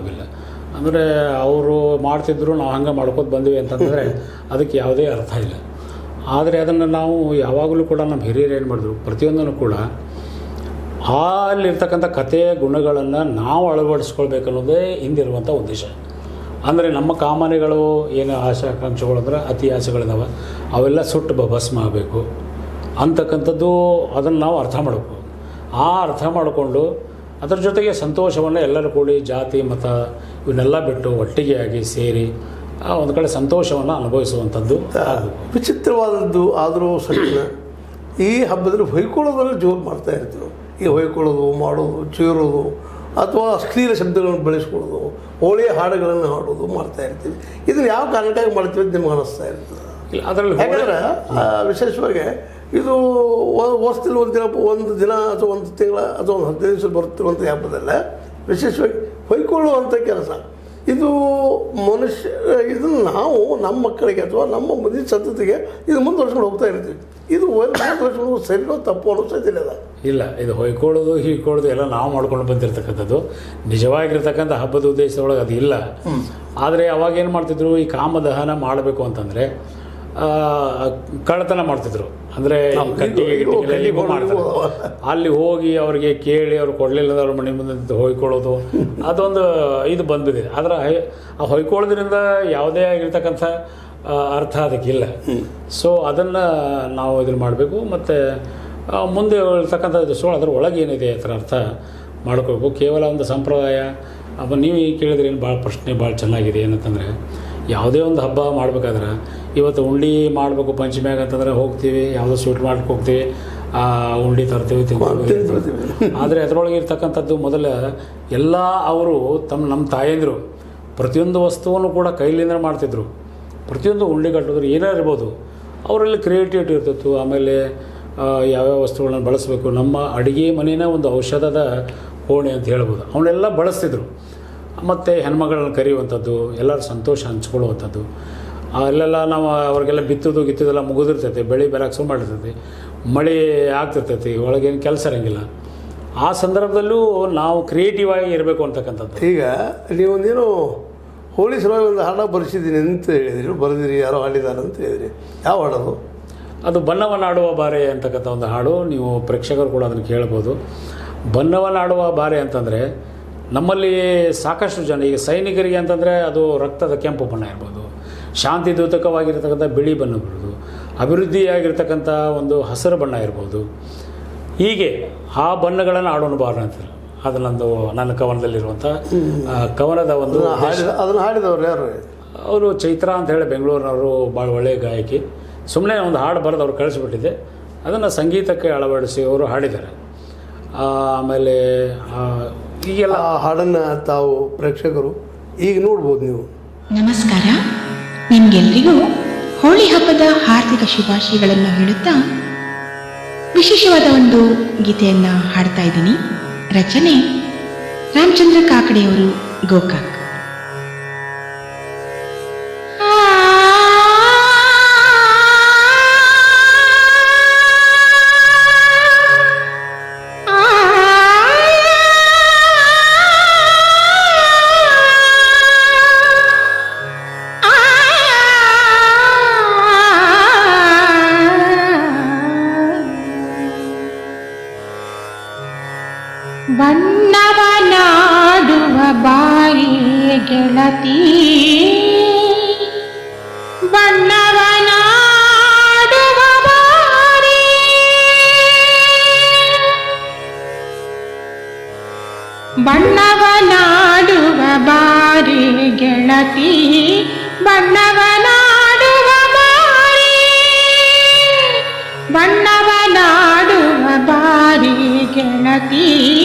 ಲಾಭ ಇಲ್ಲ. ಅಂದರೆ ಅವರು ಮಾಡ್ತಿದ್ರು, ನಾವು ಹಂಗೆ ಮಾಡ್ಕೋತ ಬಂದ್ವಿ ಅಂತಂದರೆ ಅದಕ್ಕೆ ಯಾವುದೇ ಅರ್ಥ ಇಲ್ಲ. ಆದರೆ ಅದನ್ನು ನಾವು ಯಾವಾಗಲೂ ಕೂಡ ನಮ್ಮ ಹಿರಿಯರು ಏನು ಮಾಡಿದ್ರು, ಪ್ರತಿಯೊಂದನ್ನು ಕೂಡ ಅಲ್ಲಿರ್ತಕ್ಕಂಥ ಕಥೆಯ ಗುಣಗಳನ್ನು ನಾವು ಅಳವಡಿಸ್ಕೊಳ್ಬೇಕನ್ನೋದೇ ಹಿಂದಿರುವಂಥ ಉದ್ದೇಶ. ಅಂದರೆ ನಮ್ಮ ಕಾಮನೆಗಳು ಏನು ಆಶಾಕಾಂಕ್ಷೆಗಳು ಅಂದರೆ ಅತಿ ಆಸೆಗಳಿದಾವೆ, ಅವೆಲ್ಲ ಸುಟ್ಟು ಭಸ್ಮ ಆಗಬೇಕು ಅಂತಕ್ಕಂಥದ್ದು ಅದನ್ನು ನಾವು ಅರ್ಥ ಮಾಡಬೇಕು. ಆ ಅರ್ಥ ಮಾಡಿಕೊಂಡು ಅದರ ಜೊತೆಗೆ ಸಂತೋಷವನ್ನು ಎಲ್ಲರೂ ಕೂಡಿ ಜಾತಿ ಮತ ಇವನ್ನೆಲ್ಲ ಬಿಟ್ಟು ಒಟ್ಟಿಗೆ ಆಗಿ ಸೇರಿ ಒಂದು ಕಡೆ ಸಂತೋಷವನ್ನು ಅನುಭವಿಸುವಂಥದ್ದು. ವಿಚಿತ್ರವಾದದ್ದು ಆದರೂ ಸಣ್ಣ ಈ ಹಬ್ಬದಲ್ಲಿ ಹೊಯ್ಕೊಳ್ಳೋದ್ರಲ್ಲಿ ಜೋರು ಮಾಡ್ತಾ ಇರ್ತೀವಿ. ಈ ಹೊಯ್ಕೊಳ್ಳೋದು, ಮಾಡೋದು, ಚೀರೋದು ಅಥವಾ ಅಶ್ಲೀಲ ಶಬ್ದಗಳನ್ನು ಬಳಸ್ಕೊಳ್ಳೋದು, ಹೋಳಿಯ ಹಾಡುಗಳನ್ನು ಹಾಡೋದು ಮಾಡ್ತಾ ಇರ್ತೀವಿ. ಇದನ್ನು ಯಾವ ಕಾರಣಕ್ಕಾಗಿ ಮಾಡ್ತೀವಿ ಅಂತ ನಿಮ್ಗೆ ಅನ್ನಿಸ್ತಾ ಇರ್ತದೆ? ಅದರಲ್ಲಿ ಯಾಕಂದ್ರೆ ವಿಶೇಷವಾಗಿ ಇದು ವರ್ಷದಲ್ಲಿ ಒಂದು ದಿನ ಅಥವಾ ಒಂದು ತಿಂಗಳ ಅಥವಾ ಒಂದು 15 ದಿವಸ ಬರ್ತಿರುವಂಥ ಹಬ್ಬದಲ್ಲ ವಿಶೇಷವಾಗಿ ಹೊಯ್ಕೊಳ್ಳುವಂಥ ಕೆಲಸ. ಇದು ಮನುಷ್ಯ ಇದನ್ನು ನಾವು ನಮ್ಮ ಮಕ್ಕಳಿಗೆ ಅಥವಾ ನಮ್ಮ ಮುಂದಿನ ಸಂತತಿಗೆ ಇದು ಮುಂದುವರ್ಸ್ಕೊಂಡು ಹೋಗ್ತಾ ಇರ್ತೀವಿ. ಇದು ಮುಂದುವರ್ಸ್ಕೊಂಡು ಸರಿನೋ ತಪ್ಪು ಅನ್ನಿಸೋದಿಲ್ಲ. ಇಲ್ಲ, ಇದು ಹೊಯ್ಕೊಳ್ಳೋದು ಹೀಕೊಳ್ಳೋದು ಎಲ್ಲ ನಾವು ಮಾಡ್ಕೊಂಡು ಬಂದಿರತಕ್ಕಂಥದ್ದು. ನಿಜವಾಗಿರ್ತಕ್ಕಂಥ ಹಬ್ಬದ ಉದ್ದೇಶದೊಳಗೆ ಅದು ಇಲ್ಲ. ಆದರೆ ಅವಾಗೇನು ಮಾಡ್ತಿದ್ರು, ಈ ಕಾಮದಹನ ಮಾಡಬೇಕು ಅಂತಂದರೆ ಕಳ್ಳತನ ಮಾಡ್ತಿದ್ರು. ಅಂದರೆ ಕಟ್ಟಿಗೆ ಮಾಡ್ತಾರೆ, ಅಲ್ಲಿ ಹೋಗಿ ಅವ್ರಿಗೆ ಕೇಳಿ ಅವ್ರು ಕೊಡಲಿಲ್ಲ ಅವ್ರ ಮನೆ ಮುಂದೆ ಹೊಯ್ಕೊಳ್ಳೋದು ಅದೊಂದು ಇದು ಬಂದಿದೆ. ಆದರೆ ಆ ಹೊಯ್ಕೊಳ್ಳೋದ್ರಿಂದ ಯಾವುದೇ ಆಗಿರ್ತಕ್ಕಂಥ ಅರ್ಥ ಅದಕ್ಕಿಲ್ಲ. ಸೊ ಅದನ್ನು ನಾವು ಇದನ್ನು ಮಾಡಬೇಕು. ಮತ್ತು ಮುಂದೆ ಇರ್ತಕ್ಕಂಥ ದಿವಸಗಳು ಅದರ ಒಳಗೆ ಏನಿದೆ ಅದರ ಅರ್ಥ ಮಾಡ್ಕೋಬೇಕು. ಕೇವಲ ಒಂದು ಸಂಪ್ರದಾಯ ನೀವು ಕೇಳಿದ್ರೆ ಏನು ಭಾಳ ಪ್ರಶ್ನೆ ಭಾಳ ಚೆನ್ನಾಗಿದೆ. ಏನಂತಂದರೆ ಯಾವುದೇ ಒಂದು ಹಬ್ಬ ಮಾಡ್ಬೇಕಾದ್ರೆ ಇವತ್ತು ಉಂಡೆ ಮಾಡಬೇಕು ಪಂಚಮಿಯಾಗ ಅಂತಂದರೆ ಹೋಗ್ತೀವಿ, ಯಾವುದೋ ಸ್ವೀಟ್ ಮಾಡ್ಲಿಕ್ಕೆ ಹೋಗ್ತೀವಿ, ಉಂಡೆ ತರ್ತೀವಿ, ತಿಂತೀವಿ. ಆದರೆ ಅದರೊಳಗೆ ಇರ್ತಕ್ಕಂಥದ್ದು ಮೊದಲ ಎಲ್ಲ ಅವರು ನಮ್ಮ ತಾಯಂದಿರು ಪ್ರತಿಯೊಂದು ವಸ್ತುವನ್ನು ಕೂಡ ಕೈಲಿಂದ ಮಾಡ್ತಿದ್ರು. ಪ್ರತಿಯೊಂದು ಉಂಡೆ ಕಟ್ಟಿದ್ರು ಏನೇ ಇರ್ಬೋದು, ಅವರಲ್ಲಿ ಕ್ರಿಯೇಟಿವಿಟಿ ಇರ್ತಿತ್ತು. ಆಮೇಲೆ ಯಾವ್ಯಾವ ವಸ್ತುಗಳನ್ನ ಬಳಸಬೇಕು, ನಮ್ಮ ಅಡುಗೆ ಮನೆಯ ಒಂದು ಔಷಧದ ಕೋಣೆ ಅಂತ ಹೇಳ್ಬೋದು, ಅವನ್ನೆಲ್ಲ ಬಳಸ್ತಿದ್ರು. ಮತ್ತು ಹೆಣ್ಮಗಳನ್ನ ಕರೆಯುವಂಥದ್ದು, ಎಲ್ಲರೂ ಸಂತೋಷ ಹಂಚ್ಕೊಳ್ಳುವಂಥದ್ದು, ಅಲ್ಲೆಲ್ಲ ನಾವು ಅವ್ರಿಗೆಲ್ಲ ಗಿತ್ತೋದೆಲ್ಲ ಮುಗಿದಿರ್ತೈತೆ, ಬೆಳೆ ಬೆಳಕು ಶುರು ಮಾಡಿರ್ತೈತಿ, ಮಳೆ ಆಗ್ತಿರ್ತೈತಿ, ಒಳಗೇನು ಕೆಲಸ ಇರೋಂಗಿಲ್ಲ. ಆ ಸಂದರ್ಭದಲ್ಲೂ ನಾವು ಕ್ರಿಯೇಟಿವ್ ಆಗಿ ಇರಬೇಕು ಅಂತಕ್ಕಂಥದ್ದು. ಈಗ ನೀವೊಂದೇನು ಹೋಳಿ ಸಲುವಾಗಿ ಒಂದು ಹಾಡ ಬರೆಸಿದ್ದೀನಿ ಅಂತ ಹೇಳಿದಿರಿ, ಬರೆದಿರಿ, ಯಾರೋ ಹಾಡಿದ್ದಾರೆ ಅಂತ ಹೇಳಿದಿರಿ. ಯಾವ ಹಾಡೋದು? ಅದು ಬಣ್ಣವನ್ನಾಡುವ ಬಾರೆ ಅಂತಕ್ಕಂಥ ಒಂದು ಹಾಡು. ನೀವು ಪ್ರೇಕ್ಷಕರು ಕೂಡ ಅದನ್ನು ಕೇಳ್ಬೋದು. ಬಣ್ಣವನ್ನಾಡುವ ಬಾರೆ ಅಂತಂದರೆ ನಮ್ಮಲ್ಲಿ ಸಾಕಷ್ಟು ಜನ, ಈಗ ಸೈನಿಕರಿಗೆ ಅಂತಂದರೆ ಅದು ರಕ್ತದ ಕೆಂಪು ಬಣ್ಣ ಇರ್ಬೋದು, ಶಾಂತಿದೂತಕವಾಗಿರ್ತಕ್ಕಂಥ ಬಿಳಿ ಬಣ್ಣ ಇರ್ಬೋದು, ಅಭಿವೃದ್ಧಿಯಾಗಿರ್ತಕ್ಕಂಥ ಒಂದು ಹಸಿರು ಬಣ್ಣ ಇರ್ಬೋದು. ಹೀಗೆ ಆ ಬಣ್ಣಗಳನ್ನು ಆಡೋಣ ಬಾರ ಅಂತಾರೆ. ಅದು ನನ್ನ ಕವನದಲ್ಲಿರುವಂಥ ಕವನದ ಒಂದು ಅದನ್ನು ಹಾಡಿದವರು ಯಾರು? ಅವರು ಚೈತ್ರ ಅಂತ ಹೇಳಿ ಬೆಂಗಳೂರಿನವರು, ಭಾಳ ಒಳ್ಳೆಯ ಗಾಯಕಿ. ಸುಮ್ಮನೆ ಒಂದು ಹಾಡು ಬರೆದು ಅವ್ರು ಕಳಿಸ್ಬಿಟ್ಟಿದ್ದೆ, ಅದನ್ನು ಸಂಗೀತಕ್ಕೆ ಅಳವಡಿಸಿ ಅವರು ಹಾಡಿದ್ದಾರೆ. ಆಮೇಲೆ ಈಗೆಲ್ಲ ಹಾಡನ್ನು ತಾವು ಪ್ರೇಕ್ಷಕರು ಈಗ ನೋಡ್ಬೋದು ನೀವು. ನಮಸ್ಕಾರ, ನಿಮಗೆಲ್ಲರಿಗೂ ಹೋಳಿ ಹಬ್ಬದ ಹಾರ್ದಿಕ ಶುಭಾಶಯಗಳನ್ನು ಹೇಳುತ್ತಾ ವಿಶೇಷವಾದ ಒಂದು ಗೀತೆಯನ್ನು ಹಾಡ್ತಾ ಇದ್ದೀನಿ. ರಚನೆ ರಾಮಚಂದ್ರ ಕಾಕಡೆಯವರು, ಗೋಕಾಕ್. ಬಣ್ಣವನಾಡುವ ಬಾರಿ ಗೆಳತಿ, ಬಣ್ಣವನಾಡುವ ಬಾರಿ, ಬಣ್ಣವನಾಡುವ ಬಾರಿ ಗೆಳತಿ, ಬಣ್ಣವನಾಡುವ ಬಾರಿ, ಬಣ್ಣ